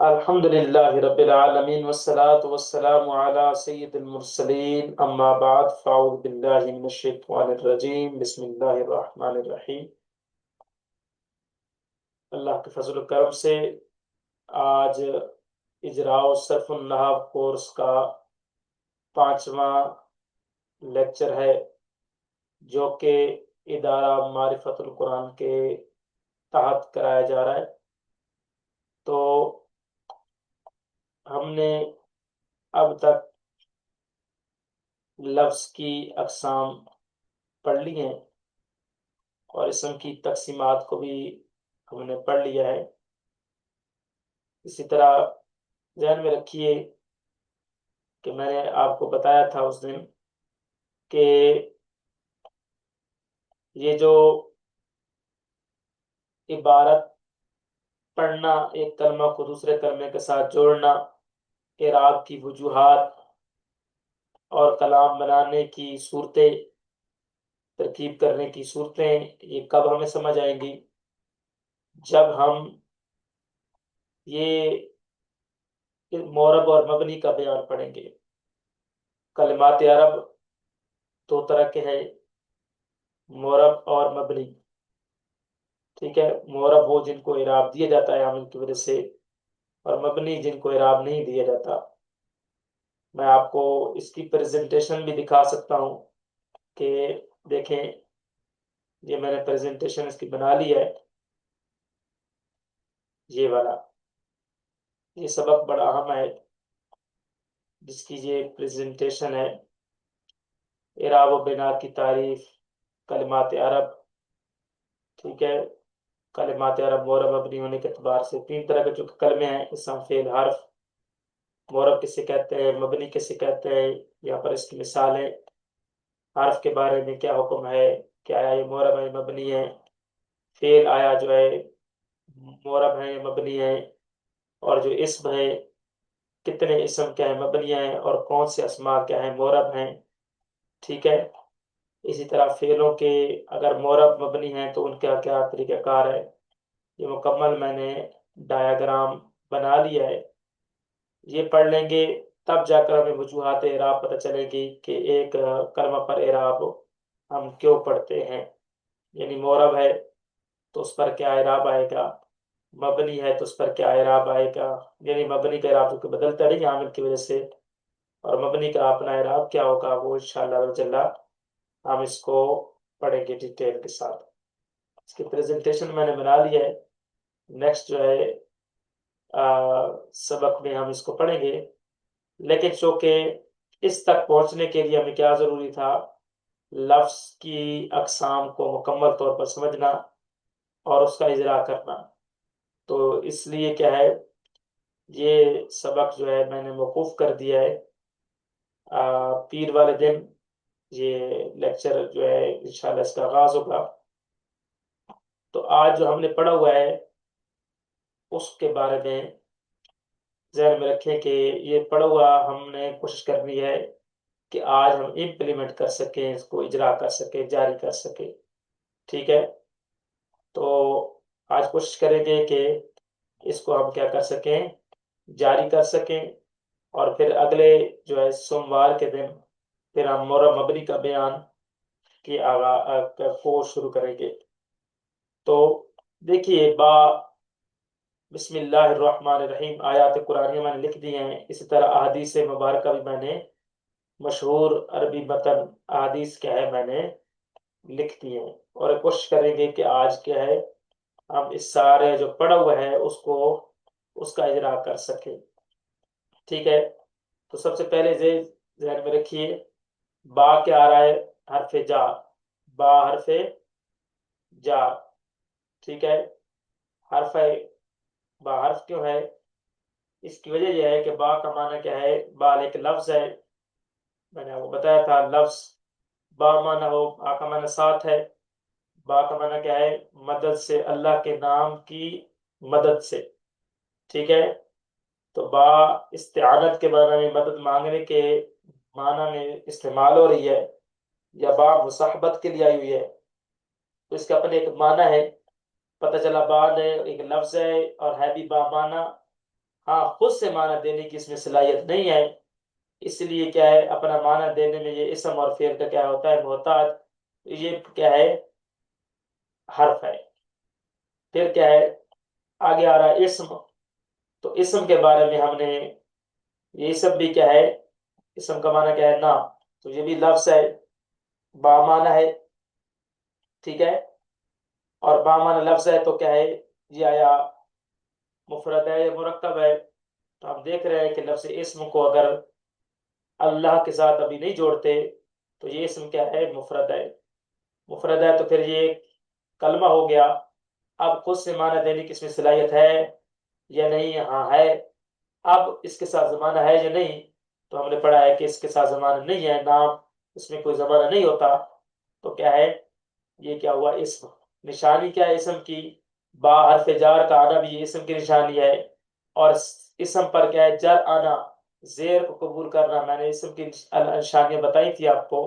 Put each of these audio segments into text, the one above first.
الحمد لله رب العالمين والصلاة والسلام على سيد المرسلين أما بعد فأعوذ بالله من الشيطان الرجيم بسم الله الرحمن الرحيم۔ اللہ کے فضل و کرم سے آج اجراء و صرف النحو کورس کا 5واں لیکچر ہے، جو کہ ادارہ معرفت القرآن کے تحت کرایا جا رہا ہے۔ تو ہم نے اب تک لفظ کی اقسام پڑھ لی ہیں اور اسم کی تقسیمات کو بھی ہم نے پڑھ لیا ہے۔ اسی طرح ذہن میں رکھیے کہ میں نے آپ کو بتایا تھا اس دن کہ یہ جو عبارت پڑھنا، ایک کلمہ کو دوسرے کلمے کے ساتھ جوڑنا، اعراب کی وجوہات اور کلام بنانے کی صورتیں، ترکیب کرنے کی صورتیں، یہ کب ہمیں سمجھ آئیں گی؟ جب ہم یہ مورب اور مبنی کا بیان پڑھیں گے۔ کلمات عرب دو طرح کے ہیں، مورب اور مبنی۔ ٹھیک ہے، مورب وہ جن کو اعراب دیا جاتا ہے عامل کی وجہ سے، اور مبنی جن کو اعراب نہیں دیا جاتا۔ میں آپ کو اس کی پریزنٹیشن بھی دکھا سکتا ہوں کہ دیکھیں، یہ میں نے پریزنٹیشن اس کی بنا لی ہے، یہ والا۔ یہ سبق بڑا اہم ہے جس کی یہ پریزنٹیشن ہے، اعراب و بنا کی تعریف کلمات عرب۔ ٹھیک ہے، کلمات عرب مورب مبنی ہونے کے اعتبار سے 3 طرح کے جو کلمے ہیں، اسم فعل حرف، مورب کسے کہتے ہیں، مبنی کسے کہتے ہیں۔ یہاں پر اس کی مثال ہے، حرف کے بارے میں کیا حکم ہے، کیا آیا یہ مورب ہے مبنی ہے، فعل آیا جو ہے مورب ہے مبنی ہے، اور جو اسم ہے کتنے اسم کیا ہے مبنی ہیں، اور کون سے اسماء کیا ہیں مورب ہیں۔ ٹھیک ہے، اسی طرح فعلوں کے اگر مورب مبنی ہیں تو ان کا کیا طریقہ کار ہے، یہ مکمل میں نے ڈایاگرام بنا لیا ہے۔ یہ پڑھ لیں گے تب جا کر ہمیں وجوہات اعراب پتہ چلے گی کہ ایک کلمہ پر اعراب ہم کیوں پڑھتے ہیں۔ یعنی مورب ہے تو اس پر کیا اعراب آئے گا، مبنی ہے تو اس پر کیا اعراب آئے گا۔ یعنی مبنی کا اعراب تو بدلتا نہیں عامل کی وجہ سے، اور مبنی کا اپنا اعراب کیا ہوگا وہ انشاءاللہ جل ہم اس کو پڑھیں گے ڈیٹیل کے ساتھ۔ اس کی پریزنٹیشن میں نے بنا لی ہے، نیکسٹ جو ہے سبق میں ہم اس کو پڑھیں گے۔ لیکن چونکہ اس تک پہنچنے کے لیے ہمیں کیا ضروری تھا، لفظ کی اقسام کو مکمل طور پر سمجھنا اور اس کا اجرا کرنا۔ تو اس لیے کیا ہے، یہ سبق جو ہے میں نے موقوف کر دیا ہے، پیر والے دن یہ لیکچر جو ہے انشاءاللہ اس کا آغاز ہوگا۔ تو آج جو ہم نے پڑھا ہوا ہے اس کے بارے میں ذہن میں رکھیں کہ یہ پڑھا ہوا ہم نے کوشش کرنی ہے کہ آج ہم امپلیمنٹ کر سکیں، اس کو اجرا کر سکیں، جاری کر سکیں۔ ٹھیک ہے، تو آج کوشش کریں گے کہ اس کو ہم کیا کر سکیں، جاری کر سکیں، اور پھر اگلے جو ہے سوموار کے دن پھر ہم مورب مبنی کا بیان کی کو شروع کریں گے۔ تو دیکھیے، بسم اللہ الرحمن الرحیم آیات قرآنیہ میں نے لکھ دی ہیں، اسی طرح احادیث مبارکہ بھی میں نے مشہور عربی متن احادیث کیا ہے میں نے لکھ دی ہیں، اور کوشش کریں گے کہ آج کیا ہے ہم اس سارے جو پڑھا ہوا ہے اس کا اجرا کر سکیں۔ ٹھیک ہے، تو سب سے پہلے ذہن میں رکھیے، با کیا آ رہا ہے، حرف جا، با حرف جا۔ ٹھیک ہے، حرف با حرف کیوں ہے، اس کی وجہ یہ ہے کہ با کا معنی کیا ہے، با ایک لفظ ہے، میں نے آپ کو بتایا تھا لفظ با معنی ہو، با کا معنی ساتھ ہے، با کا معنی کیا ہے، مدد سے، اللہ کے نام کی مدد سے۔ ٹھیک ہے، تو با استعانت کے معنی میں، مدد مانگنے کے معنی میں استعمال ہو رہی ہے، یا با مصاحبت کے لیے آئی ہوئی ہے، تو اس کا اپنے ایک معنی ہے۔ پتہ چلا با نے ایک لفظ ہے اور ہے بھی با معنی، ہاں خود سے معنی دینے کی اس میں صلاحیت نہیں ہے، اس لیے کیا ہے اپنا معنی دینے میں یہ اسم اور فعل کا کیا ہوتا ہے محتاج، یہ کیا ہے حرف ہے۔ پھر کیا ہے آگے آ رہا ہے اسم، تو اسم کے بارے میں ہم نے یہ سب بھی کیا ہے، اسم کا معنی کیا ہے نام، تو یہ بھی لفظ ہے، بامعنی ہے، ٹھیک ہے، اور بامعنی لفظ ہے تو کیا ہے یہ آیا مفرد ہے یا مرکب ہے؟ تو ہم دیکھ رہے ہیں کہ لفظ اسم کو اگر اللہ کے ساتھ ابھی نہیں جوڑتے تو یہ اسم کیا ہے مفرد ہے، مفرد ہے تو پھر یہ کلمہ ہو گیا۔ اب خود سے معنی دینے کی اس میں صلاحیت ہے یا نہیں؟ ہاں ہے۔ اب اس کے ساتھ زمانہ ہے یا نہیں؟ تو ہم نے پڑھا ہے کہ اس کے ساتھ زمانہ نہیں ہے، نام اس میں کوئی زمانہ نہیں ہوتا، تو کیا ہے یہ کیا ہوا اسم۔ نشانی کیا ہے اسم کی؟ با حرف جار کا آنا بھی یہ اسم کی نشانی ہے، اور اسم پر کیا ہے جر آنا، زیر کو قبول کرنا، میں نے اسم کی نشانیاں بتائی تھی آپ کو۔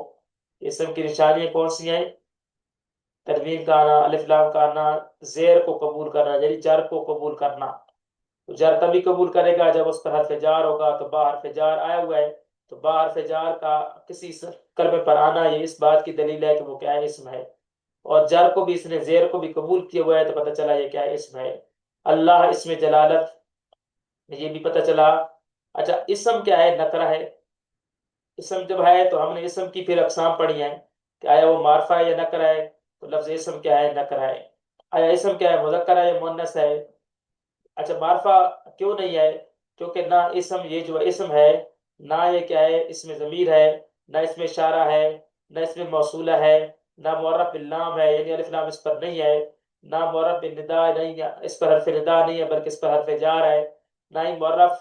اسم کی نشانیاں کون سی ہیں؟ تنوین کا آنا، الف لام کا آنا، زیر کو قبول کرنا یعنی جر کو قبول کرنا۔ تو جر تبھی قبول کرے گا جب اس پر حرف جار ہوگا، تو با حرف جار آیا ہوا ہے، تو با حرف جار کا کسی کلمے پر آنا یہ اس بات کی دلیل ہے کہ وہ کیا ہے اسم ہے، اور جر کو بھی اس نے زیر کو بھی قبول کیا ہوا ہے تو پتہ چلا یہ کیا ہے اسم ہے۔ اللہ اسم جلالت، یہ بھی پتہ چلا۔ اچھا اسم کیا ہے نکرہ ہے، اسم جب ہے تو ہم نے اسم کی پھر اقسام پڑھی ہیں کہ آیا وہ معرفہ ہے یا نکرہ ہے، تو لفظ اسم کیا ہے نکرہ ہے۔ آیا اسم کیا ہے مذکر ہے یا مؤنث ہے؟ اچھا معرفہ کیوں نہیں ہے؟ کیونکہ نہ اسم یہ جو اسم ہے نہ یہ کیا ہے اس میں ضمیر ہے، نہ اس میں اشارہ ہے، نہ اس میں موصولہ ہے، نہ معرف باللام ہے یعنی الف لام اس پر نہیں ہے، نہ معرف بالندا نہیں ہے، اس پر حرف ندا نہیں ہے بلکہ اس پر حرف جار ہے، نہ ہی معرف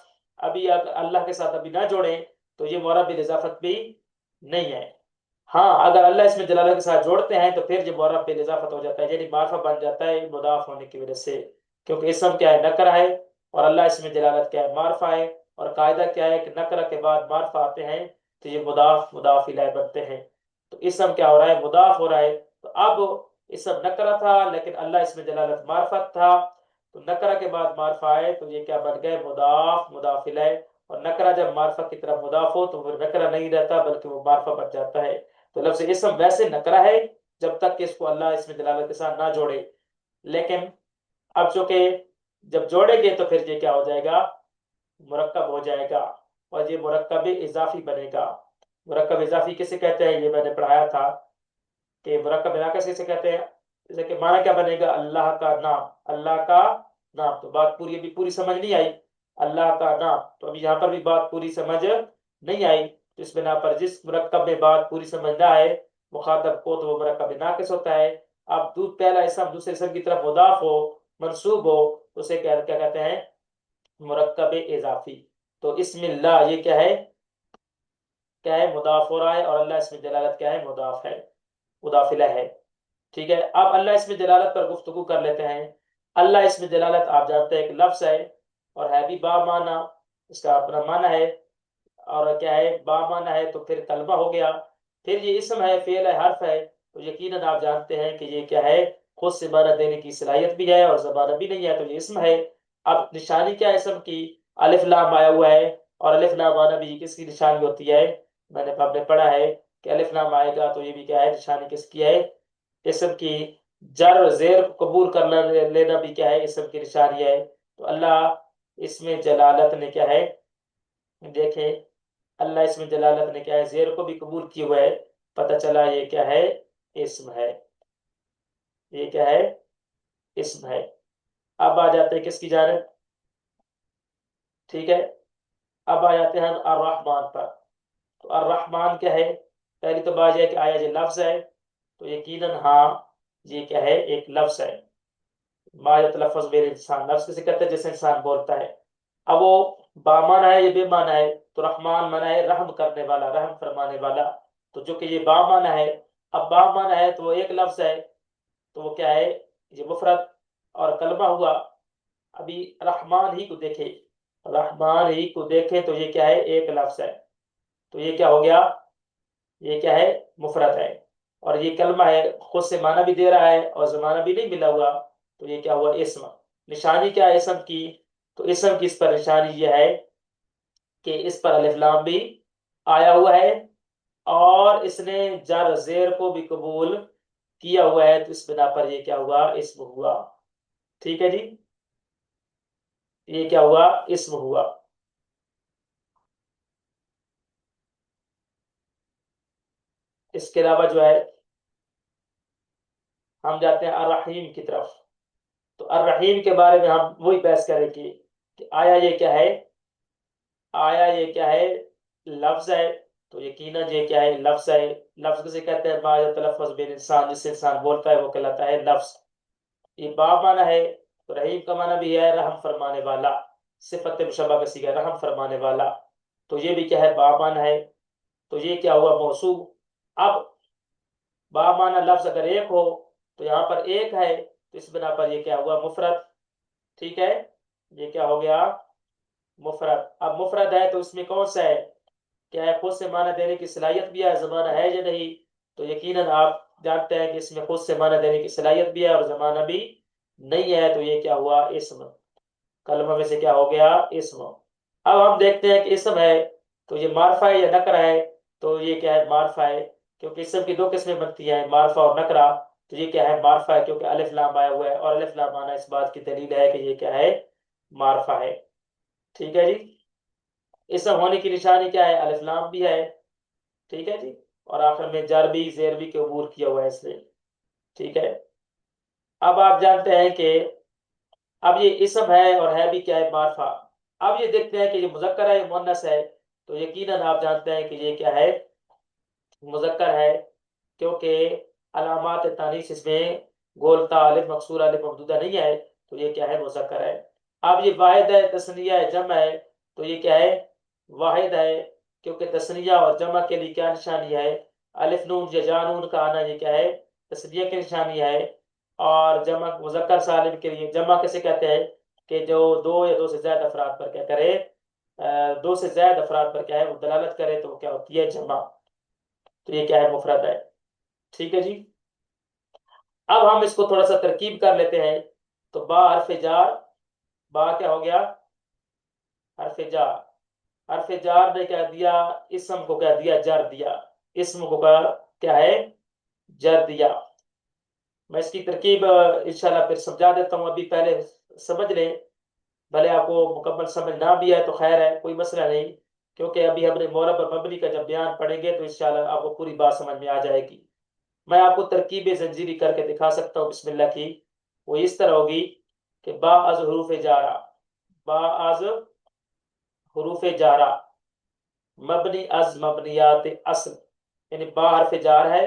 ابھی اللہ کے ساتھ ابھی نہ جوڑیں تو یہ معرف بالاضافت بھی نہیں ہے۔ ہاں اگر اللہ اس میں جلالہ کے ساتھ جوڑتے ہیں تو پھر یہ معرف بالاضافت ہو جاتا ہے یعنی معرفہ بن جاتا ہے مضاف ہونے کی وجہ سے، کیونکہ اسم کیا ہے نکرہ ہے اور اللہ اس میں جلالت کیا ہے معرفہ ہے، اور قاعدہ کیا ہے کہ نکرہ کے بعد معرفہ آتے ہیں تو یہ مضاف مضاف الیہ بنتے ہیں۔ تو اسم کیا ہو رہا ہے مضاف ہو رہا ہے، تو اب اسم نکرہ تھا لیکن اللہ اس میں جلالت معرفت تھا، تو نکرہ کے بعد معرفہ آئے تو یہ کیا بن گئے مضاف مضاف الیہ، اور نکرہ جب معرفہ کی طرف مضاف ہو تو پھر نکرہ نہیں رہتا بلکہ وہ معرفہ بن جاتا ہے۔ تو لفظ اسم ویسے نکرہ ہے جب تک کہ اس کو اللہ اس میں جلالت کے ساتھ نہ جوڑے، لیکن اب چونکہ جب جوڑیں گے تو پھر یہ کیا ہو جائے گا مرکب ہو جائے گا، اور یہ مرکب اضافی بنے گا۔ مرکب اضافی کسے کہتے ہیں یہ میں نے پڑھایا تھا کہ مرکب اضافی کسے کہتے ہیں، جیسے کہ معنی کیا بنے گا اللہ کا نام، اللہ کا نام، تو بات پوری ابھی پوری سمجھ نہیں آئی، اللہ کا نام، تو ابھی یہاں پر بھی بات پوری سمجھ نہیں آئی، تو اس بنا پر جس مرکب میں بات پوری سمجھ نہ آئے مخاطب کو تو وہ مرکب ناقص ہوتا ہے۔ اب پہلا اسم دوسرے اسم کی طرف مضاف ہو منصوب ہو اسے کیا کہتے ہیں مرکب اضافی۔ تو اسم اللہ یہ کیا ہے مضاف ہو رہا ہے، اور اللہ اس میں جلالت کیا ہے مضاف ہے مضاف الیہ ہے، ٹھیک ہے۔ اب اللہ اس میں جلالت پر گفتگو کر لیتے ہیں۔ اللہ اس میں جلالت آپ جانتے ہیں ایک لفظ ہے اور ہے بھی با معنی، اس کا اپنا معنی ہے، اور کیا ہے با معنی ہے تو پھر کلمہ ہو گیا، پھر یہ اسم ہے فعل ہے حرف ہے، تو یقیناً آپ جانتے ہیں کہ یہ کیا ہے خود سے معنی دینے کی صلاحیت بھی ہے اور زبانہ بھی نہیں ہے، تو یہ اسم ہے۔ اب نشانی کیا ہے اسم کی؟ الف لام آیا ہوا ہے، اور الف لام آنا بھی کس کی نشانی ہوتی ہے؟ میں نے آپ نے پڑھا ہے کہ الف لام آئے گا تو یہ بھی کیا ہے نشانی کس کی ہے اسم کی۔ جر زیر قبول کرنا لینا بھی کیا ہے اسم کی نشانی ہے۔ تو اللہ اس میں جلالت نے کیا ہے دیکھیں اللہ اس میں جلالت نے کیا ہے زیر کو بھی قبول کیے ہوئے ہے، پتہ چلا یہ کیا ہے اسم ہے، یہ کیا ہے اسم ہے۔ اب آ جاتے ہیں کس کی جانب؟ ٹھیک ہے، اب آ جاتے ہیں ہم الرحمن پر۔ تو الرحمن کیا ہے؟ پہلی تو بات یہ ہے کہ آیا یہ لفظ ہے، تو یقیناً ہاں یہ کیا ہے ایک لفظ ہے۔ ما یتلفظ میرے انسان، لفظ کسے کہتے ہیں جیسے انسان بولتا ہے۔ اب وہ با معنی ہے یہ بے معنی ہے؟ تو رحمان معنی ہے رحم کرنے والا، رحم فرمانے والا، تو جو کہ یہ با معنی ہے، اب با معنی ہے تو وہ ایک لفظ ہے، تو وہ کیا ہے یہ مفرد اور کلمہ ہوا۔ ابھی رحمان ہی کو دیکھے، رحمان ہی کو دیکھیں تو یہ کیا ہے ایک لفظ ہے، تو یہ کیا ہو گیا یہ کیا ہے مفرد ہے، اور یہ کلمہ ہے خود سے معنی بھی دے رہا ہے اور زمانہ بھی نہیں ملا ہوا، تو یہ کیا ہوا اسم۔ نشانی کیا ہے اسم کی؟ تو اسم کی اس پر نشانی یہ ہے کہ اس پر الف لام بھی آیا ہوا ہے اور اس نے جر زیر کو بھی قبول کیا ہوا ہے، تو اس بنا پر یہ کیا ہوا؟ اسم ہوا۔ ٹھیک ہے جی، یہ کیا ہوا؟ اسم ہوا۔ اس کے علاوہ جو ہے ہم جاتے ہیں الرحیم کی طرف۔ تو الرحیم کے بارے میں ہم وہی بحث کریں کہ آیا یہ کیا ہے؟ آیا یہ کیا ہے؟ لفظ ہے، تو یقیناً یہ کیا ہے؟ لفظ ہے۔ لفظ کسے کہتے ہیں؟ ما یتلفظ بین انسان، جس سے انسان بولتا ہے وہ کہلاتا ہے لفظ۔ یہ باب معنی ہے، تو رحیم کا معنی بھی ہے رحم فرمانے والا، صفت مشبہ کا صیغہ رحم فرمانے والا، تو یہ بھی کیا ہے؟ باب معنی ہے۔ تو یہ کیا ہوا؟ موصوف۔ اب با معنی لفظ اگر ایک ہو تو یہاں پر ایک ہے، تو اس بنا پر یہ کیا ہوا؟ مفرد۔ ٹھیک ہے، یہ کیا ہو گیا؟ مفرد۔ اب مفرد ہے تو اس میں کون سا ہے؟ کیا ہے خود سے معنی دینے کی صلاحیت بھی ہے، زمانہ ہے یا نہیں؟ تو یقیناً آپ جانتے ہیں کہ اس میں خود سے معنی دینے کی صلاحیت بھی ہے اور زمانہ بھی نہیں ہے، تو یہ کیا ہوا؟ اسم۔ کلمہ میں سے کیا ہو گیا؟ اسم۔ اب ہم دیکھتے ہیں کہ اسم ہے تو یہ معرفہ ہے یا نکرہ ہے؟ تو یہ کیا ہے؟ معرفہ ہے، کیونکہ اسم کی دو قسمیں بنتی ہیں، معرفہ اور نکرہ۔ تو یہ کیا ہے؟ معرفہ ہے، کیونکہ الف لام آیا ہوا ہے اور الف لام آنا اس بات کی دلیل ہے کہ یہ کیا ہے؟ معرفہ ہے۔ ٹھیک ہے جی، اسم ہونے کی نشانی کیا ہے؟ الف لام بھی ہے۔ ٹھیک ہے جی، اور آخر میں جر بھی زیر بھی کے عبور کیا ہوا ہے اس نے۔ ٹھیک ہے، اب آپ جانتے ہیں کہ اب یہ اسم ہے اور ہے بھی کیا ہے؟ معرفہ۔ اب یہ دیکھتے ہیں کہ یہ مذکر ہے یا مؤنث ہے؟ تو یقیناً آپ جانتے ہیں کہ یہ کیا ہے؟ مذکر ہے، کیونکہ علامات تانیث اس میں گولتا الف مقصور الف ممدودہ نہیں ہے، تو یہ کیا ہے؟ مذکر ہے۔ اب یہ واحد ہے، تثنیہ ہے، جمع ہے؟ تو یہ کیا ہے؟ واحد ہے، کیونکہ تثنیہ اور جمع کے لیے کیا نشانی ہے؟ الف نون یا جا نون کا آنا، یہ کیا ہے؟ تثنیہ کی نشانی ہے۔ اور جمع مذکر سالم کے لیے جمع کیسے کہتے ہیں؟ کہ جو دو یا دو سے زائد افراد پر کیا کرے؟ دو سے زائد افراد پر کیا ہے؟ وہ دلالت کرے، تو وہ کیا ہوتی ہے؟ جمع۔ تو یہ کیا ہے؟ مفرد ہے۔ ٹھیک ہے جی، اب ہم اس کو تھوڑا سا ترکیب کر لیتے ہیں۔ تو با حرف جار، با کیا ہو گیا؟ حرف جار۔ حرف جار نے کیا دیا؟ اسم کو کیا دیا؟ جر دیا۔ اسم کو کیا ہے؟ جر دیا۔ میں اس کی ترکیب انشاءاللہ پھر سمجھا دیتا ہوں، ابھی پہلے سمجھ لیں، بھلے آپ کو مکمل سمجھ نہ بھی ہے تو خیر ہے، کوئی مسئلہ نہیں، کیونکہ ابھی ہم نے معرب اور مبنی کا جب بیان پڑھیں گے تو انشاءاللہ آپ کو پوری بات سمجھ میں آ جائے گی۔ میں آپ کو ترکیب زنجیری کر کے دکھا سکتا ہوں، بسم اللہ کی۔ وہ اس طرح ہوگی کہ با از حروف جارہ، با از حروف جارہ، مبنی از مبنیات اصل، یعنی با حرف جار ہے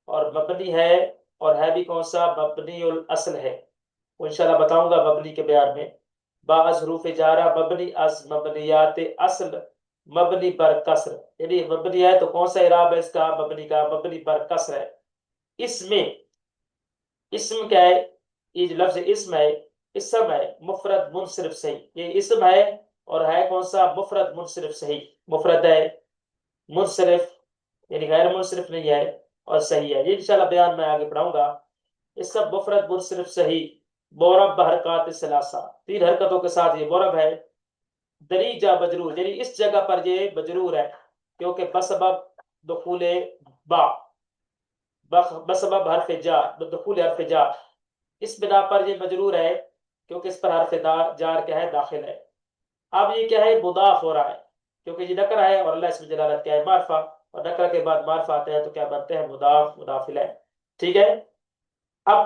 اور مبنی ہے، اور ہے بھی کون سا؟ مبنی الاصل ہے، وہ انشاءاللہ بتاؤں گا مبنی کے بیان میں۔ با از حروف جارہ مبنی از مبنیات اصل، مبنی پر کسر، یعنی مبنی ہے تو کون سا اعراب ہے اس کا؟ مبنی کا، مبنی پر کسر ہے۔ اس میں اسم کیا ہے؟ یہ جو لفظ اسم ہے، اسم ہے مفرد منصرف صحیح، یہ اسم ہے اور ہے کون سا؟ مفرد منصرف صحیح۔ مفرد ہے، منصرف یعنی غیر منصرف نہیں ہے، اور صحیح ہے، یہ انشاءاللہ بیان میں آگے پڑھاؤں گا۔ اس سب مفرد منصرف صحیح، مورب بحرکات ثلاثہ، تین حرکتوں کے ساتھ یہ مورب ہے۔ دریجہ مجرور، یعنی اس جگہ پر یہ مجرور ہے، کیونکہ بسبب دخول با، بسبب حرف جار، دخول حرف جار، اس بنا پر یہ مجرور ہے، کیونکہ اس پر حرف جار کیا ہے؟ داخل ہے۔ اب یہ کیا ہے؟ مضاف ہو رہا ہے، کیونکہ یہ نکرہ ہے اور اللہ اس میں جلالت کیا ہے؟ معرفہ، اور نکرہ کے بعد معرفہ آتے ہیں تو کیا بنتے ہیں؟ مضاف، مضاف الیہ۔ ٹھیک ہے، اب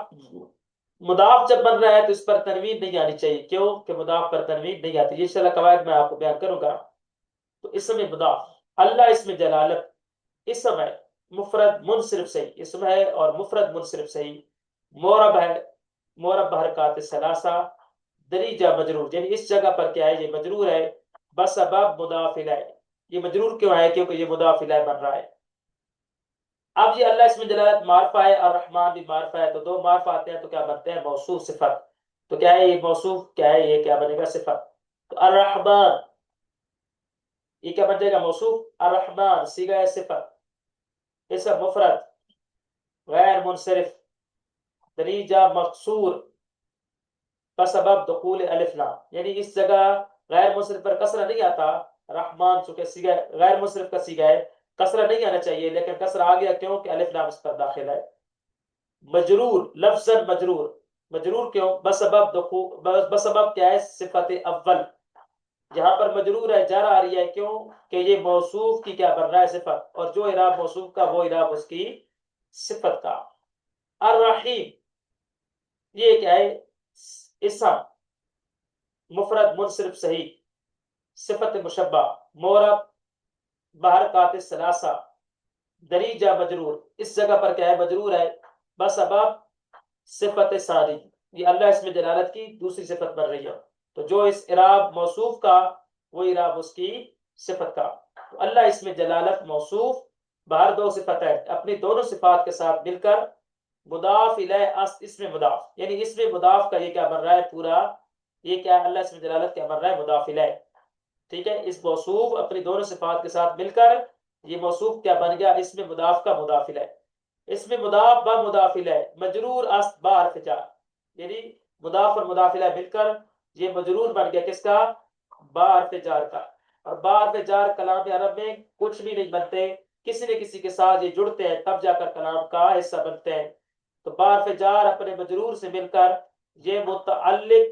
مضاف جب بن رہا ہے تو اس پر تنوین نہیں آنی چاہیے، کیوں کہ مضاف پر تنوین نہیں آتی، یہ انشاءاللہ قواعد میں آپ کو بیان کروں گا۔ تو اسم مضاف، اللہ اس میں جلالت، اسم ہے مفرد منصرف صحیح، اسم ہے اور مفرد منصرف صحیح، مورب ہے، مورب حرکات ثلاثہ، دریجہ مجرور، یعنی اس جگہ پر کیا ہے؟ یہ مجرور ہے، بسبب مضاف الیہ۔ یہ مجرور کیوں ہے؟ کیونکہ یہ مضاف الیہ بن رہا ہے۔ اب یہ اللہ اس میں جلالت معرفہ ہے، الرحمن بھی معرفہ ہے، تو دو معرفہ آتے ہیں تو کیا بنتے ہیں؟ موصوف، صفت۔ تو کیا ہے یہ موصوف؟ کیا ہے یہ؟ کیا بنے گا؟ صفت۔ تو الرحمن، یہ کیا بن جائے گا؟ موصوف۔ الرحمن صیغہ صفت، اسم مفرد غیر منصرف، دریجہ مقصور، بسبب دخول الف لام، یعنی اس جگہ غیر منصرف پر کسرہ نہیں آتا، رحمان چونکہ سیگا غیر منصرف کا سیگا ہے، کسرہ نہیں آنا چاہیے، لیکن کسرہ آ گیا کیوں کہ الف لام اس پر داخل ہے۔ مجرور لفظ مجرور، مجرور کیوں؟ بسبب دخول، بسبب کیا ہے؟ صفت اول، جہاں پر مجرور ہے جر آ رہی ہے، کیوں کہ یہ موصوف کی کیا بن رہا ہے؟ صفت، اور جو اعراب موصوف کا وہ اعراب اس کی صفت کا۔ الرحیم یہ کیا ہے؟ اسم مفرد منصرف صحیح، صفت مشبہ، مورب بحرکات ثلاثہ، دریجہ مجرور، اس جگہ پر کیا ہے؟ مجرور ہے بسبب صفت ثانی، یہ اللہ اسم جلالت کی دوسری صفت بن رہی ہے، تو جو اس اعراب موصوف کا وہ اعراب اس کی صفت کا۔ تو اللہ اسم جلالت موصوف باہر دو صفت ہے، اپنی دونوں صفات کے ساتھ مل کر مضاف الیہ اسم مضاف، یعنی اسم مضاف کا یہ کیا بن رہا ہے؟ پورا یہ کیا ہے؟ اللہ اسم جلالت کیا بن رہا ہے؟ مضاف الیہ، ٹھیک ہے؟ اس موصوف اپنی دونوں صفات کے ساتھ مل کر یہ موصوف کیا بن گیا؟ اسم مضاف کا مضاف الیہ، اسم مضاف با مضاف الیہ، مجرور است با حرف جر، یعنی مضاف اور مضاف الیہ مل کر یہ مجرور بن گیا کس کا؟ با حرف جر کا۔ اور با حرف جر کلام عرب میں کچھ بھی نہیں بنتے، کسی نہ کسی کے ساتھ یہ جڑتے ہیں تب جا کر کلام کا حصہ بنتے ہیں، تو با حرف جر اپنے مجرور سے مل کر یہ متعلق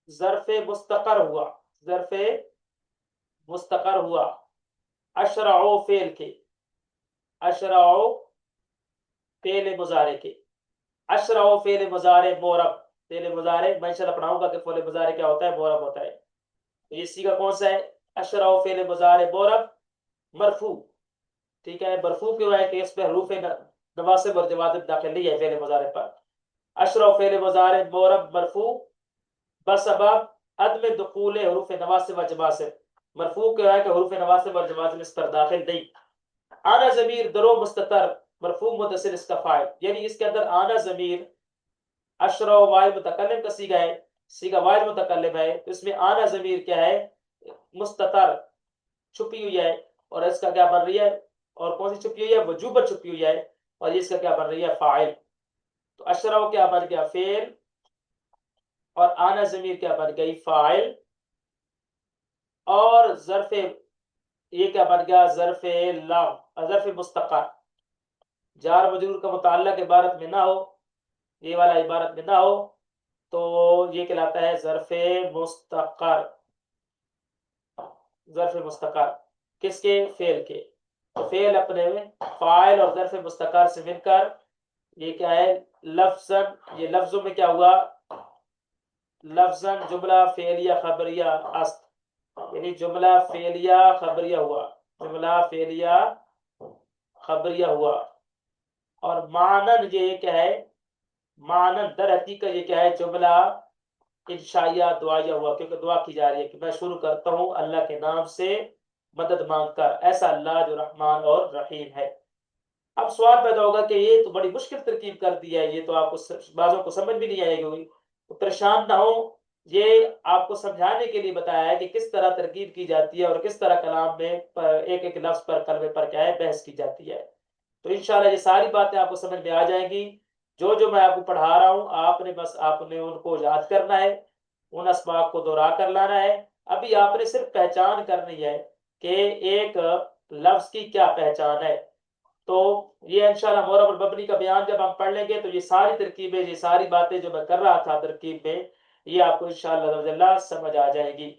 ظرف مستقر ہوا، ظرف مستقر ہوا اشرعو فعل کے، اشرعو فعل مضارع کے، اشرعو فعل مضارع مورب، فعل مضارع میں انشاءاللہ پڑھاؤں گا کہ فعل مضارع کیا ہوتا ہے، مورب ہوتا ہے، تو یہ سیگا کون سا ہے؟ اشرعو فعل مضارع مورب مرفوع، ٹھیک ہے؟ مرفوع کیوں ہے کہ اس پہ حروف نواصب اور جوازم داخل نہیں ہے فعل مضارع پر۔ اشرعو فعل مضارع مورب مرفوع بسبب عدم دخول حروف نواصب و جوازم، مرفوع کیا ہے کہ حروف نواصب اور جوازم اس پر داخل نہیں۔ آنا ضمیر درو مستتر مرفوع متصل اس کا فاعل، یعنی اس کے اندر آنا ضمیر اشرع واحد متکلم کا سیگا ہے، سیگا واحد متکلم ہے، تو اس میں آنا ضمیر کیا ہے؟ مستتر، چھپی ہوئی ہے، اور اس کا کیا بن رہی ہے؟ اور کون سی چھپی ہوئی ہے؟ وجوباً چھپی ہوئی ہے، اور اس کا کیا بن رہی ہے؟ فاعل، تو اشرع کیا بن گیا؟ فعل، اور آنا ضمیر کیا بن گئی؟ فاعل، اور ظرف یہ کیا بن گیا؟ ظرف لام، ظرف مستقر، جار مجرور کا متعلق عبارت میں نہ ہو، یہ والا عبارت میں نہ ہو تو یہ کہلاتا ہے ظرف مستقر، ظرف مستقر کس کے؟ فعل کے، تو فعل اپنے فاعل اور ظرف مستقر سے مل کر یہ کیا ہے؟ لفظاً، یہ لفظوں میں کیا ہوا؟ لفظاً جملہ فعلیہ خبریہ است، یعنی جملہ فعلیہ خبریہ ہوا، جملہ فعلیہ خبریہ ہوا، اور معنن یہ کیا ہے؟ معنن در حقیقت یہ کیا ہے؟ جملہ انشائیہ دعائیہ ہوا، کیونکہ دعا کی جا رہی ہے کہ میں شروع کرتا ہوں اللہ کے نام سے مدد مانگ کر، ایسا اللہ جو رحمان اور رحیم ہے۔ اب سوال پیدا ہوگا کہ یہ تو بڑی مشکل ترکیب کر دی ہے، یہ تو آپ کو بعضوں کو سمجھ بھی نہیں آئے گی، تو پریشان نہ ہو، یہ آپ کو سمجھانے کے لیے بتایا ہے کہ کس طرح ترکیب کی جاتی ہے اور کس طرح کلام میں ایک ایک لفظ پر کلمے پر کیا ہے؟ بحث کی جاتی ہے، تو انشاءاللہ یہ ساری باتیں آپ کو سمجھ میں آ جائیں گی۔ جو میں آپ کو پڑھا رہا ہوں آپ نے ان کو یاد کرنا ہے، ان اسباق کو دہرا کر لانا ہے، ابھی آپ نے صرف پہچان کرنی ہے کہ ایک لفظ کی کیا پہچان ہے، تو یہ انشاءاللہ مورب المبنی کا بیان جب ہم پڑھ لیں گے تو یہ ساری ترکیبیں، یہ ساری باتیں جو میں کر رہا تھا ترکیب میں، یہ آپ کو انشاءاللہ سمجھ آ جائے گی،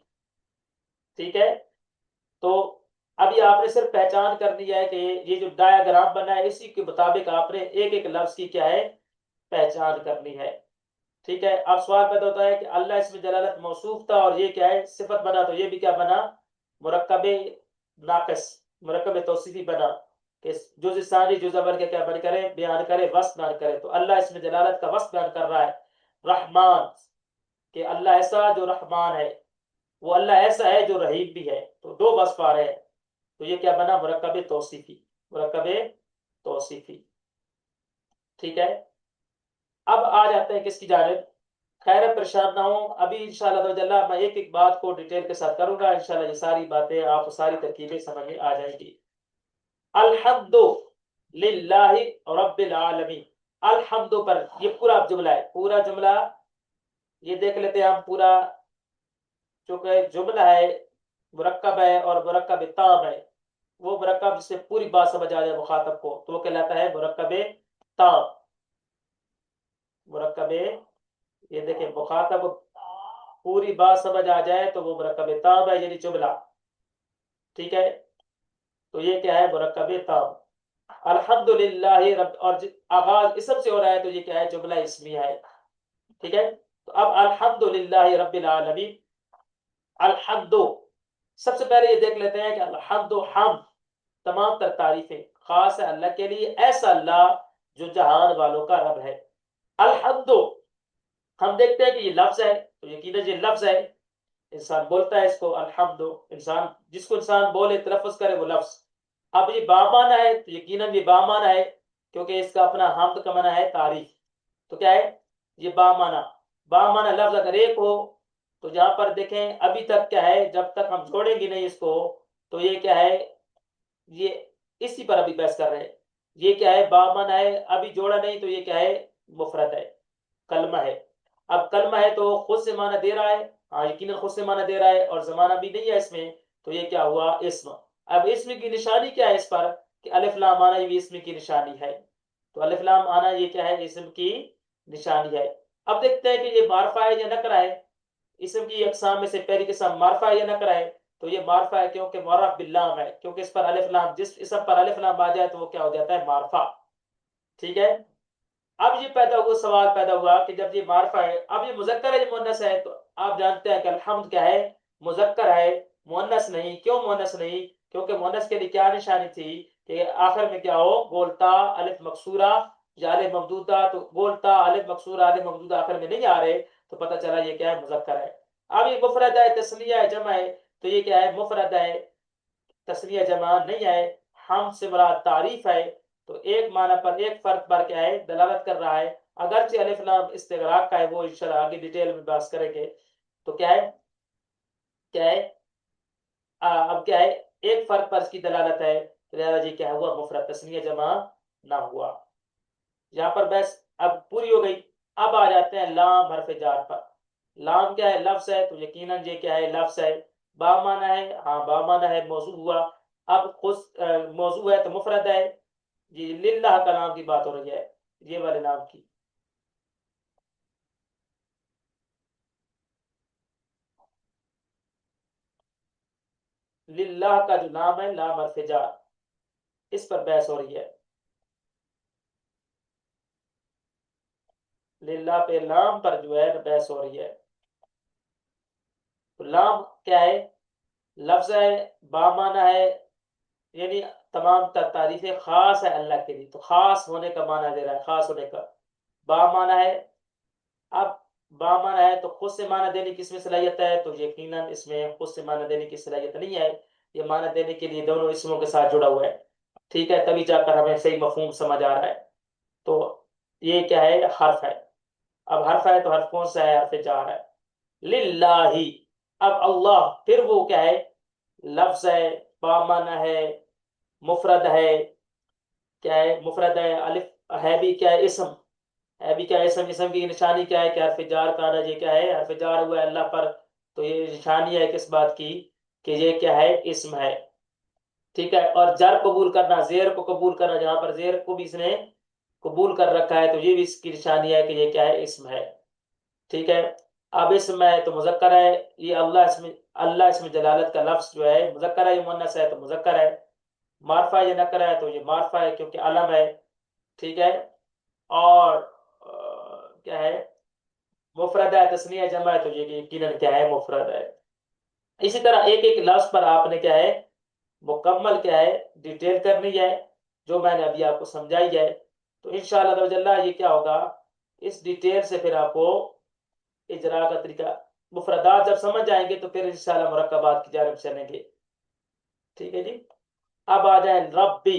ٹھیک ہے؟ تو ابھی آپ نے صرف پہچان کرنی ہے کہ یہ جو ڈایاگرام بنا ہے اسی کے مطابق آپ نے ایک ایک لفظ کی کیا ہے؟ پہچان کرنی ہے، ٹھیک ہے؟ اب سوال پیدا ہوتا ہے کہ اللہ اسم جلالت موصوف تھا اور یہ کیا ہے؟ صفت بنا، تو یہ بھی کیا بنا؟ مرکب ناقص، مرکب توصیفی بنا کہ جزء ثانی جزء اول کے کیا بیان کرے؟ وصف بیان کرے، تو اللہ اسم جلالت کا وصف بیان کر رہا ہے رحمان، کہ اللہ ایسا جو رحمان ہے، وہ اللہ ایسا ہے جو رحیم بھی ہے، تو دو وصف آ رہے ہیں، تو یہ کیا بنا؟ مرکب توصیفی، مرکب توصیفی، ٹھیک ہے؟ اب آ جاتے ہیں کس کی جانب؟ خیر پریشان نہ ہوں، ابھی انشاءاللہ میں ایک ایک بات کو ڈیٹیل کے ساتھ کروں گا، انشاءاللہ یہ ساری باتیں آپ کو ساری ترکیبیں سمجھ میں آ جائیں گی۔ الحمد للہ رب العالمین، الحمد پر یہ پورا جملہ ہے، پورا جملہ یہ دیکھ لیتے ہیں ہم پورا، چونکہ جملہ ہے مرکب ہے اور مرکب تام ہے، وہ مرکب جس سے پوری بات سمجھ آ جائے مخاطب کو تو وہ کہلاتا ہے مرکب تام. مرکب، یہ دیکھیں مخاطب کو پوری بات سمجھ آ جائے تو وہ مرکب تام ہے، یعنی جملہ. ٹھیک ہے، تو یہ کیا ہے؟ مرکب تام. الحمدللہ رب، اور آغاز اسم سے ہو رہا ہے تو یہ کیا ہے؟ جملہ اسمیہ ہے. ٹھیک ہے، تو اب الحمدللہ رب العالمین. الحمد، سب سے پہلے یہ دیکھ لیتے ہیں کہ الحمد، حمد تمام تر تعریفیں خاص ہے اللہ کے لیے، ایسا اللہ جو جہان والوں کا رب ہے. الحمد، ہم دیکھتے ہیں کہ یہ لفظ ہے تو یقیناً یہ لفظ ہے، انسان بولتا ہے اس کو الحمد. انسان جس کو انسان بولے تلفظ کرے وہ لفظ. اب یہ بامانہ ہے تو یقیناً یہ بامانہ ہے، کیونکہ اس کا اپنا حمد کا معنی ہے تعریف. تو کیا ہے یہ بامانہ؟ بامانہ لفظ اگر ایک ہو تو جہاں پر دیکھیں ابھی تک کیا ہے، جب تک ہم جوڑیں گے نہیں اس کو تو یہ کیا ہے؟ یہ اسی پر ابھی بحث کر رہے ہیں. یہ کیا ہے؟ بامانہ ہے، ابھی جوڑا نہیں تو یہ کیا ہے؟ مفرد ہے، کلمہ ہے. اب کلمہ ہے تو خود سے معنی دے رہا ہے، ہاں یقیناً خود سے معنی دے رہا ہے، اور زمانہ بھی نہیں ہے اس میں، تو یہ کیا ہوا؟ اسم. اب اسم کی نشانی کیا ہے اس پر؟ کہ الف لام آنا یہ بھی اسم کی نشانی ہے. تو الف لام آنا یہ کیا ہے؟ اسم کی نشانی ہے. اب دیکھتے ہیں کہ یہ معرفہ ہے یا نکرہ ہے. اسم کی اقسام میں سے پہلی قسم معرفہ ہے یا نکرہ ہے؟ تو یہ معرفہ ہے، کیونکہ معرف باللام ہے، کیونکہ اس پر الف لام، جس اسم پر الف لام آ جائے تو وہ کیا ہو جاتا ہے؟ معرفہ. ٹھیک ہے، اب یہ پیدا ہوا، سوال پیدا ہوا کہ جب یہ معرفہ ہے، اب یہ مذکر ہے یا مؤنث ہے؟ تو آپ جانتے ہیں کہ الحمد کیا ہے؟ مذکر ہے، مؤنث نہیں. کیوں مؤنث نہیں؟ کیونکہ مؤنث کے لیے کیا نشانی تھی کہ آخر میں کیا ہو؟ گولتا الف مکسورہ یا الف ممدودہ. تو گولتا الف مکسورہ الف ممدودہ آخر میں نہیں آ رہے تو پتہ چلا یہ کیا ہے؟ مذکر ہے. اب یہ مفرد ہے، تثنیہ ہے، جمع ہے، تو یہ کیا ہے؟ مفرد ہے، تثنیہ جمع نہیں ہے. ہم سے مراد تعریف ہے، تو ایک معنی پر ایک فرد پر کیا ہے؟ دلالت کر رہا ہے. اگرچہ الف لام استغراق کا ہے، وہ انشاءاللہ آگے ڈیٹیل میں بات کریں گے. تو کیا ہے؟ کیا ہے؟ اب کیا ہے؟ ایک فرد پر اس کی دلالت ہے، تو لہذا جی کیا ہوا؟ مفرد، تثنیہ جمع نہ ہوا. یہاں پر بس اب پوری ہو گئی. اب آ جاتے ہیں لام حرف جار پر. لام کیا ہے؟ لفظ ہے، تو یقیناً یہ کیا ہے؟ لفظ ہے. با معنی ہے، ہاں با معنی ہے، موضوع ہوا. اب خود موضوع ہے تو مفرد ہے. جی للہ کا نام کی بات ہو رہی ہے، یہ والے نام کی. للہ کا جو نام ہے لام حرف جار، اس پر بحث ہو رہی ہے. للہ پہ لام پر جو ہے بحث ہو رہی ہے. تو لام کیا ہے؟ لفظ ہے، با معنی ہے، یعنی تمام تعریفیں خاص ہے اللہ کے لیے، تو خاص ہونے کا معنی دے رہا ہے، خاص ہونے کا. با معنی ہے. اب با معنی ہے تو خود سے معنی دینے کی اس میں صلاحیت ہے؟ تو یقیناً اس میں خود سے معنی دینے کی صلاحیت نہیں ہے. یہ معنی دینے کے لیے دونوں اسموں کے ساتھ جڑا ہوا ہے. ٹھیک ہے، تبھی جا کر ہمیں صحیح مفہوم سمجھ آ رہا ہے. تو یہ کیا ہے؟ حرف ہے. اب حرف ہے تو حرف کون سا ہے؟ حرف جار ہے. للہ. اب اللہ پھر وہ کیا ہے؟ لفظ ہے، بامانہ ہے، مفرد ہے. کیا ہے؟ مفرد ہے. الف ہے بھی کیا ہے؟ اسم ہے بھی کیا ہے؟ اسم. اسم کی نشانی کیا ہے؟ کہ حرف جار کا آنا. یہ کیا ہے؟ حرف جار ہوا ہے اللہ پر، تو یہ نشانی ہے کس بات کی؟ کہ یہ کیا ہے؟ اسم ہے. ٹھیک ہے، اور جر قبول کرنا، زیر کو قبول کرنا، جہاں پر زیر کو بھی اس نے قبول کر رکھا ہے تو یہ بھی اس کی نشانی ہے کہ یہ کیا ہے؟ اسم ہے. ٹھیک ہے، اب اسم ہے تو مذکر ہے. یہ اللہ اسم جلالت کا لفظ جو ہے مذکر ہے، یہ مؤنث ہے تو مذکر ہے. معرفہ یہ نکرہ ہے تو یہ معرفہ ہے کیونکہ علم ہے. ٹھیک ہے، اور کیا ہے؟ مفرد ہے، تثنیہ جمع ہے تو یہ یقیناً کیا ہے؟ مفرد ہے. اسی طرح ایک ایک لفظ پر آپ نے کیا ہے؟ مکمل کیا ہے؟ ڈیٹیل کرنی ہے، جو میں نے ابھی آپ کو سمجھائی ہے. تو انشاءاللہ یہ کیا ہوگا؟ اس ڈیٹیل سے پھر آپ کو اجرا کا طریقہ، مفردات جب سمجھ جائیں گے تو پھر انشاءاللہ مرکبات کی جانب چلیں گے. ٹھیک ہے جی. اب آ جائیں ربی.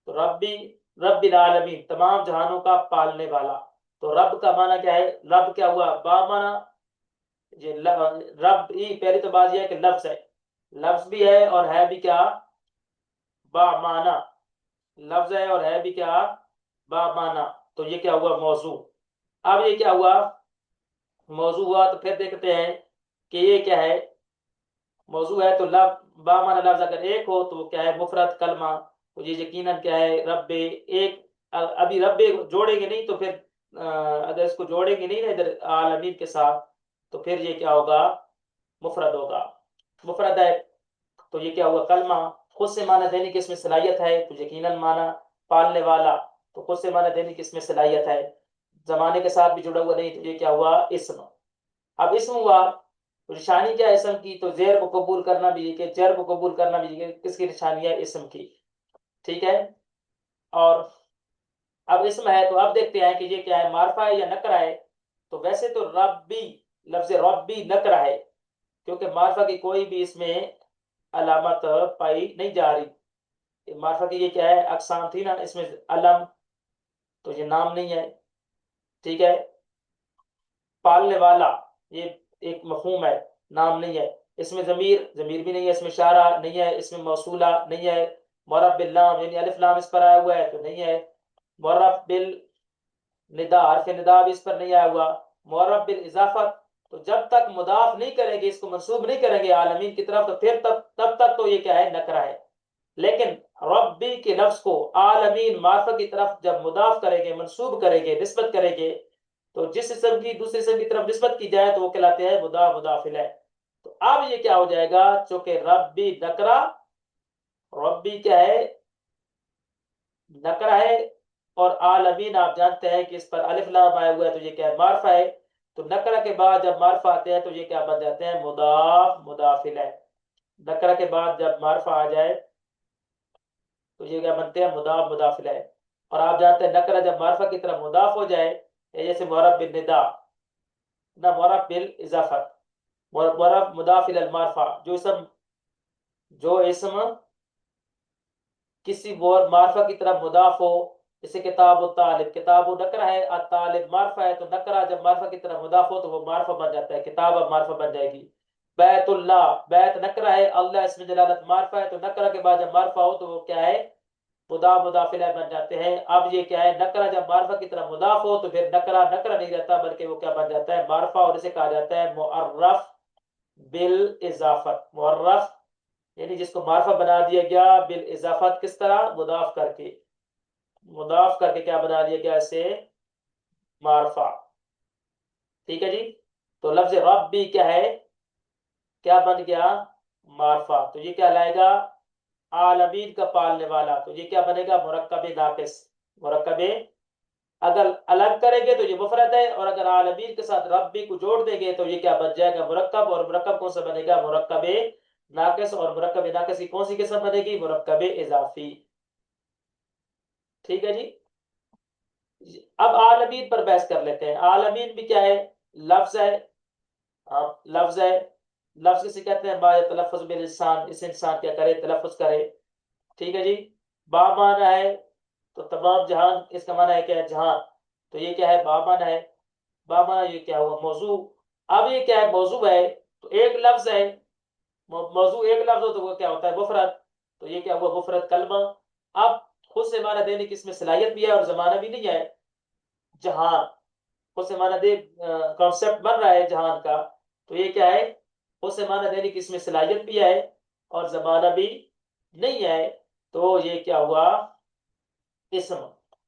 تو ربی، رب العالمین، تمام جہانوں کا پالنے والا. تو رب کا معنی کیا ہے؟ رب کیا ہوا؟ با معنی. یہ رب ہی پہلی تو بات یہ ہے کہ لفظ ہے، لفظ بھی ہے اور ہے بھی کیا؟ با معنی. لفظ ہے اور ہے بھی کیا؟ با معنی. تو یہ کیا ہوا؟ موضوع. اب یہ کیا ہوا؟ موضوع ہوا تو پھر دیکھتے ہیں کہ یہ کیا ہے، موضوع ہے تو با معنی لفظ اگر ایک ہو تو وہ کیا ہے، مفرد کلمہ، تو یہ یقیناً کیا ہے، رب ایک، ابھی رب جوڑیں گے نہیں تو پھر اگر اس کو جوڑیں گے نہیں نا ادھر عالمین کے ساتھ تو پھر یہ کیا ہوگا، مفرد ہوگا، مفرد ہے تو یہ کیا ہوا، کلمہ، خود سے معنی دینے کی اس میں صلاحیت ہے تو یقیناً معنی پالنے والا، تو خود سے معنی دینے کی اس میں صلاحیت ہے، زمانے کے ساتھ بھی جڑا ہوا نہیں تو یہ کیا ہوا، اسم۔ اب اسم ہوا تو نشانی کیا ہے اسم کی، تو زیر کو قبول کرنا بھی کہ جر کو قبول کرنا بھی کہ کس کی نشانی ہے، اسم کی، ٹھیک ہے۔ اور اب اسم ہے تو اب دیکھتے ہیں کہ یہ کیا ہے، معرفہ ہے یا نکرہ ہے، تو ویسے تو ربی، لفظ ربی نکرہ ہے کیونکہ معرفہ کی کوئی بھی اس میں علامت پائی نہیں جا رہی، معرفہ کی یہ کیا ہے، اقسام تھی نا، اس میں علم تو یہ نام نہیں ہے، ٹھیک ہے، پالنے والا یہ ایک مفہوم ہے، نام نہیں ہے، اس میں ضمیر بھی نہیں ہے، اس میں اشارہ نہیں ہے، اس میں موصولہ نہیں ہے، معرف باللام یعنی الف لام اس پر آیا ہوا ہے تو نہیں ہے، معرف بالندا حرف ندا بھی اس پر نہیں آیا ہوا، معرف بالاضافت تو جب تک مضاف نہیں کریں گے، اس کو منسوب نہیں کریں گے عالمین کی طرف تو پھر تب تک تو یہ کیا ہے، نکرہ ہے، لیکن ربی کے لفظ کو عالمین معرفہ کی طرف جب مضاف کریں گے، منسوب کریں گے، نسبت کریں گے، تو جس اسم کی دوسرے اسم کی طرف نسبت کی جائے تو وہ کہلاتے ہیں مضاف مضاف الیہ۔ تو اب یہ کیا ہو جائے گا، چونکہ ربی نکرہ، ربی کیا ہے، نکرہ ہے، اور عالمین آپ جانتے ہیں کہ اس پر الف لام آیا ہوا ہے تو یہ کیا ہے، معرفہ ہے، تو نکرہ کے بعد جب معرفہ آتے ہیں تو یہ کیا بن جاتے ہیں، مضاف مضاف الیہ، نکرہ کے بعد جب معرفہ آ جائے تو یہ کیا بنتے ہیں، مضاف مضاف الیہ، اور آپ جانتے ہیں نکرہ جب معرفہ کی طرف مضاف ہو جائے، جیسے معرف بالندا نہ معرف بالاضافت، معرف مضاف الی المعرفہ، جو اسم کسی معرفہ کی طرف مضاف ہو، جیسے کتاب و طالب، کتاب و نکرہ ہے، الطالب معرفہ ہے، تو نکرہ جب معرفہ کی طرف مضاف ہو تو وہ معرفہ بن جاتا ہے، کتاب اب معرفہ بن جائے گی، بیت اللہ، بیت نکرہ ہے، اللہ اسم جلالت معرفہ ہے، تو نکرہ کے بعد جب معرفہ ہو تو وہ کیا ہے، مضاف مضاف الیہ بن جاتے ہیں۔ اب یہ کیا ہے، نکرہ جب معرفہ کی طرف مضاف ہو تو پھر نکرہ نکرہ نہیں رہتا بلکہ وہ کیا بن جاتا ہے، معرفہ، اور اسے کہا جاتا ہے معرف بالاضافت، معرف یعنی جس کو معرفہ بنا دیا گیا بالاضافت، کس طرح، مضاف کر کے، مضاف کر کے کیا بنا دیا گیا اسے، معرفہ، ٹھیک ہے جی۔ تو لفظ رب بھی کیا ہے، کیا بن گیا، معرفہ، تو یہ کیا لائے گا، عالمین کا پالنے والا، تو یہ کیا بنے گا، مرکب ناقص، مرکب، اگر الگ کریں گے تو یہ مفرد ہے، اور اگر عالمین کے ساتھ ربی کو جوڑ دیں گے تو یہ کیا بن جائے گا، مرکب، اور مرکب کون سا بنے گا، مرکب ناقص، اور مرکب ناقص کی کون سی قسم بنے گی، مرکب اضافی، ٹھیک ہے جی۔ اب عالمین پر بحث کر لیتے ہیں، عالمین بھی کیا ہے، لفظ ہے، لفظ ہے، لفظ کسے کہتے ہیں، با تلفظ بالانسان، اس انسان کیا کرے، تلفظ کرے، ٹھیک ہے جی۔ با معنی ہے تو تمام جہان، اس کا معنی ہے کیا ہے، جہان، تو یہ کیا ہے، با معنی ہے، با معنی یہ کیا ہوا، موضوع، اب یہ کیا ہے، موضوع ہے تو ایک لفظ ہے، موضوع ایک لفظ ہو تو وہ کیا ہوتا ہے، مفرد، تو یہ کیا ہوا، مفرد کلمہ۔ اب خود سے معنی دینے کی اس میں صلاحیت بھی ہے اور زمانہ بھی نہیں ہے، جہان، خود سے معنی دے، کانسیپٹ بن رہا ہے جہان کا، تو یہ کیا ہے، خود سے معنی دینے کی اس میں صلاحیت بھی ہے اور زمانہ بھی نہیں ہے، تو یہ کیا ہوا، اسم۔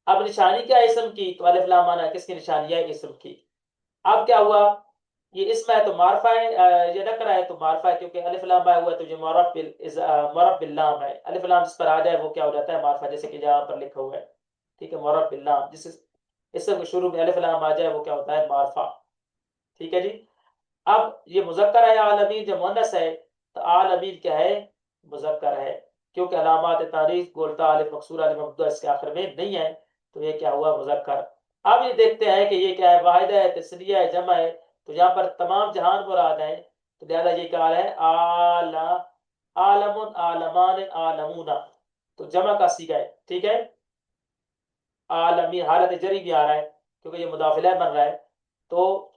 اب نشانی کیا ہے اسم کی، تو الف لام معنی کس کی نشانی ہے، اسم کی۔ اب کیا ہوا، یہ اسم ہے تو معرفہ ہے، یہ نکرہ ہے تو معرفہ ہے، کیونکہ الف لام آیا ہوا ہے تو یہ معرف باللام ہے، الف لام جس پر آ جائے وہ کیا ہو جاتا ہے، معرفہ، جیسے کہ جہاں پر لکھا ہوا ہے، ٹھیک ہے، معرف باللام، جس اسم کے شروع میں الف لام آ جائے وہ کیا ہوتا ہے، معرفہ، ٹھیک ہے جی۔ اب یہ مذکر ہے عالمین، جب مؤنث ہے تو عالمین کیا ہے، مذکر ہے، کیونکہ علامات تعریف گولتا الف مقصورہ الف ممدوحہ اس کے آخر میں نہیں ہے، تو یہ کیا ہوا، مذکر۔ اب یہ دیکھتے ہیں کہ یہ کیا ہے، واحد ہے، تثنیہ ہے، جمع ہے، تو یہاں پر تمام جہان مراد ہیں، تو لہذا یہ کہا ہے عالم، عالمان، عالمون، تو جمع کا صیغہ ہے، ٹھیک ہے، عالمی، حالت جری بھی آ رہا ہے کیونکہ یہ مضاف الیہ بن رہا ہے، تو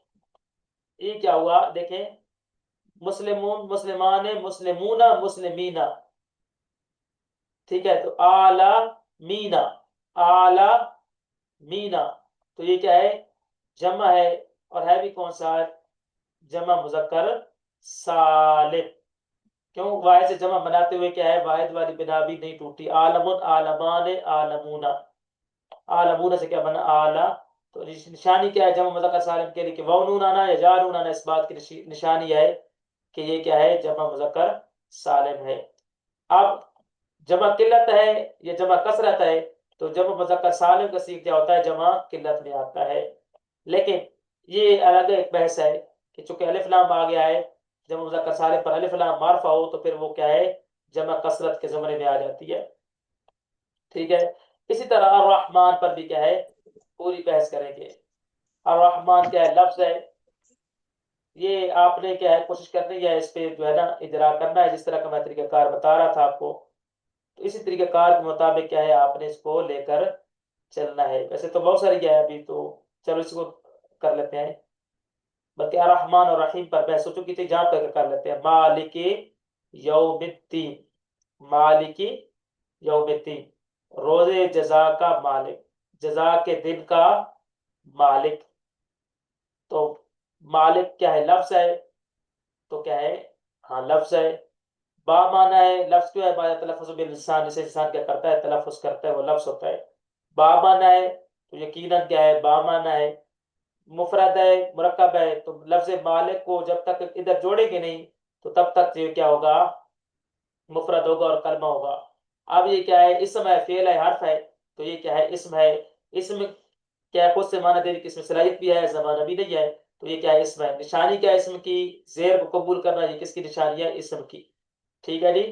یہ کیا ہوا، دیکھیں، مسلمون، مسلمان، مسلمون، مسلمین، ٹھیک ہے، تو آلہ مینا، آلہ مینا، تو یہ کیا ہے، جمع ہے، اور ہے بھی کون سا؟ جمع مذکر سالم. کیوں؟ واحد سے جمع بناتے ہوئے کیا ہے، واحد والی بنا بھی نہیں ٹوٹی. عالم، عالمان، عالمون. عالمون سے کیا بنا؟ اعلی. تو نشانی کیا ہے جمع مذکر سالم کے لیے کہ واو نون آنا یا یا نون آنا، اس بات کی نشانی ہے کہ یہ کیا ہے، جمع مذکر سالم ہے. اب جمع قلت ہے یا جمع کثرت ہے، تو جمع مذکر سالم کا صیغہ کیا ہوتا ہے، جمع قلت میں آتا ہے. لیکن یہ الگ ایک بحث ہے کہ چونکہ الف لام آ گیا ہے جمع مذکر سالم پر، الف لام معرفہ ہو تو پھر وہ کیا ہے، جمع کثرت کے زمرے میں آ جاتی ہے. ٹھیک ہے. اسی طرح الرحمن پر بھی کیا ہے، پوری بحث کریں گے. الرحمن کیا ہے، لفظ ہے. یہ آپ نے کیا ہے کوشش کرنی ہے اس پہ جو ہے نا اجرا کرنا ہے، جس طرح کا میں طریقہ کار بتا رہا تھا آپ کو. تو اسی طریقہ کار کے مطابق کیا ہے آپ نے اس کو لے کر چلنا ہے. ویسے تو بہت ساری کیا ہے ابھی، تو چلو اس کو کر لیتے ہیں. بلکہ الرحمن اور رحیم پر بحث ہو چکی تھی، جہاں تک کر لیتے ہیں. مالک یوم الدین، مالک یوم الدین، روزے جزا کا مالک، جزا کے دن کا مالک. تو مالک کیا ہے، لفظ ہے. تو کیا ہے، ہاں لفظ ہے. با مانا ہے، لفظ کیوں ہے، با تلفظ باللسان، جسے انسان کیا کرتا ہے، تلفظ کرتا ہے، وہ لفظ ہوتا ہے. با مانا ہے تو یقیناً کیا ہے، با مانا ہے. مفرد ہے، مرکب ہے، تو لفظ مالک کو جب تک ادھر جوڑیں گے نہیں تو تب تک یہ کیا ہوگا، مفرد ہوگا اور کلمہ ہوگا. اب یہ کیا ہے، اسم ہے، فعل ہے، حرف ہے. تو یہ کیا ہے، اسم ہے. اسم کیا ہے، خود سے معنی دینے کی اس میں صلاحیت بھی ہے، زمانہ بھی نہیں ہے. تو یہ کیا ہے، اسم ہے. نشانی کیا ہے اسم کی، زیر کو قبول کرنا. یہ کس کی نشانی ہے، اسم کی. ٹھیک ہے جی.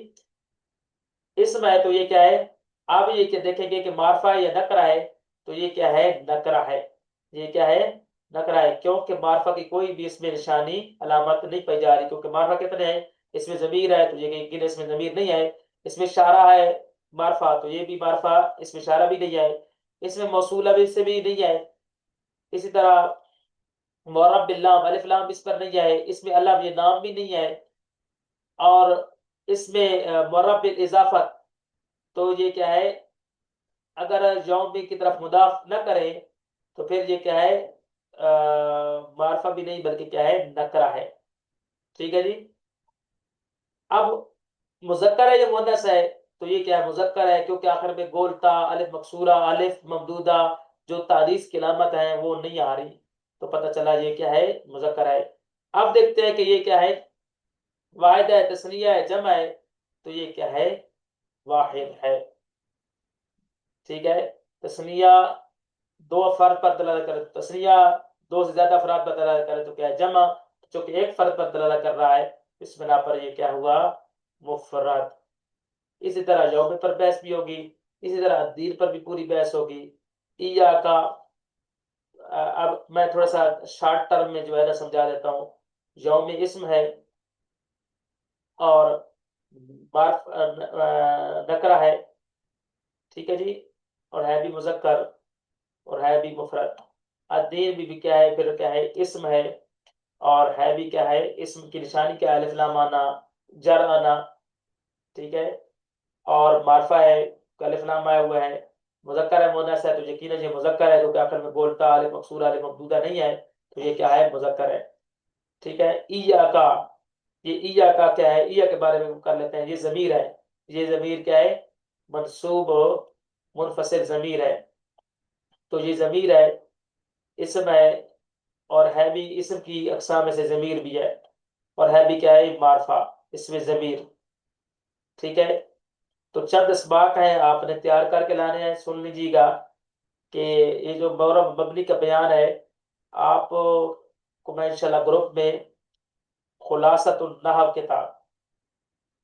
اسم ہے تو یہ کیا ہے، اب یہ کیا دیکھیں گے کہ معرفہ ہے یا نکرہ ہے. تو یہ کیا ہے، نکرہ ہے. یہ کیا ہے، نکرہ ہے. کیونکہ معرفہ کی کوئی بھی اس میں نشانی علامت نہیں پائی جا رہی، کیونکہ معرفہ کتنے ہیں، اس میں ضمیر ہے تو یہ کہ اس میں ضمیر نہیں ہے. اس میں اشارہ ہے معرفہ، تو یہ بھی معرفہ، اس میں اشارہ بھی نہیں ہے. اس میں موصولہ بھی سے بھی نہیں ہے. اسی طرح معرب باللام، الف لام اس پر نہیں ہے. اس میں اللہ یہ نام بھی نہیں ہے. اور اس میں معرب بالاضافت، تو یہ کیا ہے، اگر یوم کی طرف مضاف نہ کریں تو پھر یہ کیا ہے، معرفہ بھی نہیں بلکہ کیا ہے، نکرہ ہے. ٹھیک ہے جی. اب مذکر ہے یا مؤنث ہے، تو یہ کیا ہے، مذکر ہے. کیونکہ آخر میں گولتا، الف مقصورہ، الف ممدودہ، جو تانیث کی علامت ہیں وہ نہیں آ رہی، تو پتہ چلا یہ کیا ہے، مذکر ہے. اب دیکھتے ہیں کہ یہ کیا ہے، واحد ہے، تثنیہ ہے، جمع ہے. تو یہ کیا ہے، واحد ہے. ٹھیک ہے. تثنیہ دو فرد پر دلالت کرے تو تثنیہ، دو سے زیادہ افراد پر دلالت کرے تو کیا ہے، جمع. چونکہ ایک فرد پر دلالت کر رہا ہے، اس بنا پر یہ کیا ہوا، مفرد. اسی طرح یوم پر بحث بھی ہوگی. اسی طرح دیر پر بھی پوری بحث ہوگی. ایا کا، اب میں تھوڑا سا شارٹ ٹرم میں جو ہے نا سمجھا دیتا ہوں. یوم اسم ہے اور نکرہ ہے. ٹھیک ہے جی. اور ہے بھی مذکر اور ہے بھی مفرد. الدین بھی کیا ہے، پھر کیا ہے، اسم ہے. اور ہے بھی کیا ہے، اسم کی نشانی کیا ہے، الف لام آنا، جر آنا. ٹھیک ہے. اور معرفہ ہے، الف لام آیا ہوا ہے. مذکر ہے، مؤنث ہے، تو یقیناً یہ مذکر ہے کیونکہ آخر میں بولتا الف مقصورہ، الف ممدودہ نہیں ہے. تو یہ کیا ہے، مذکر ہے. ٹھیک ہے. ایا کا، یہ ایا کا کیا ہے، ایا کے بارے میں کر لیتے ہیں. یہ ضمیر ہے. یہ ضمیر کیا ہے، منصوب منفصل ضمیر ہے. تو یہ ضمیر ہے، اسم ہے. اور ہے بھی اسم کی اقسام میں سے ضمیر بھی ہے. اور ہے بھی کیا ہے، معرفہ، اس میں ضمیر. ٹھیک ہے. تو چند اسباق ہیں آپ نے تیار کر کے لانے ہیں. سن لیجیے گا کہ یہ جو مورب مبنی کا بیان ہے، آپ کو میں انشاءاللہ گروپ میں خلاصۃ النحو کتاب،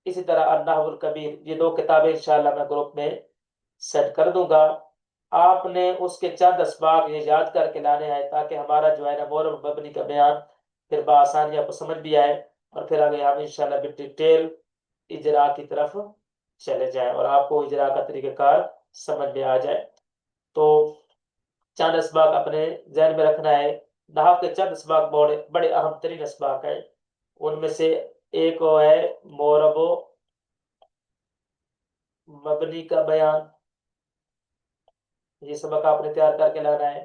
اسی طرح النحو الکبیر، یہ دو کتابیں انشاءاللہ میں گروپ میں سیٹ کر دوں گا. آپ نے اس کے چند اسباق یہ یاد کر کے لانے ہیں تاکہ ہمارا جو ہے نا مورب مبنی کا بیان پھر بآسانی آپ کو سمجھ بھی آئے، اور پھر آگے ہم انشاءاللہ ڈیٹیل اجرا کی طرف چلے جائیں اور آپ کو اجرا کا طریقہ کار سمجھ میں آ جائے. تو چند اسباق اپنے ذہن میں رکھنا ہے. نحو کے چند اسباق بڑے بڑے اہم ترین اسباق ہیں. ان میں سے ایک وہ ہے مورب و مبنی کا بیان. یہ سبق آپ نے تیار کر کے لانا ہے.